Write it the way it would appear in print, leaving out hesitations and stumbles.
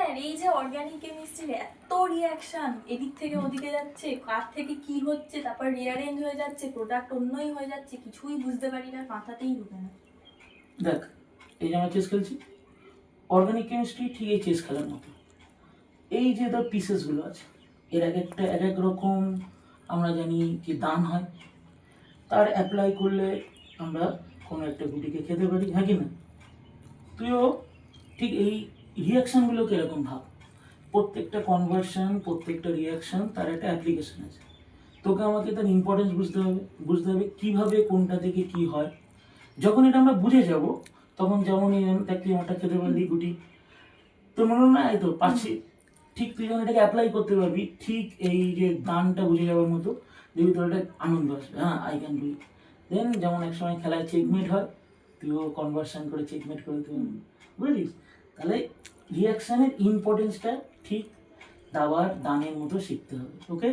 Sir এই যে organic কেমিস্ট্রির এত রিয়াকশন, এদিক থেকে ওদিকে যাচ্ছে, কার থেকে কি হচ্ছে, তারপর রিয়ারেঞ্জ হয়ে যাচ্ছে, প্রোডাক্ট অন্যই হয়ে যাচ্ছে, কিছুই বুঝতে পারি না, মাথাতেই ঢুকে না। দেখ, এই যে আমরা চেস খেলছি, অর্গানিক কেমিস্ট্রি ঠিক এই চেস খেলার মতো। এই যে ধর পিসেসগুলো আছে, এর এক একটা এক এক রকম আমরা জানি কি দান হয়, তার অ্যাপ্লাই করলে আমরা কোনো একটা গুটিকে খেতে পারি, হ্যাঁ কি না? তুইও ঠিক এই রিয়াকশানগুলোকে এরকম ভাব, প্রত্যেকটা কনভার্সন, প্রত্যেকটা রিয়াকশান তার একটা অ্যাপ্লিকেশন আছে। তোকে আমাকে তার ইম্পর্টেন্স বুঝতে হবে কীভাবে কোনটা থেকে কী হয়। যখন এটা আমরা বুঝে যাব, তখন যেমন এই তুই আমারটা খেতে পারলি গুটি, তোর মনে হয় না এই তো পাচ্ছি, ঠিক তুই যখন এটাকে অ্যাপ্লাই করতে পারবি, ঠিক এই যে গানটা বুঝে যাওয়ার মতো, দেখবি তোর একটা আনন্দ আসবে, হ্যাঁ আই ক্যান ডু ইট। দেন যেমন এক সময় খেলায় চেকমেট হয়, তুইও কনভার্সন করে চেকমেট করে দিতে পারবি, বুঝলিস? তাহলে রিয়াকশানের ইম্পর্টেন্সটা ঠিক দাবার দানের মতো শিখতে হবে, ওকে?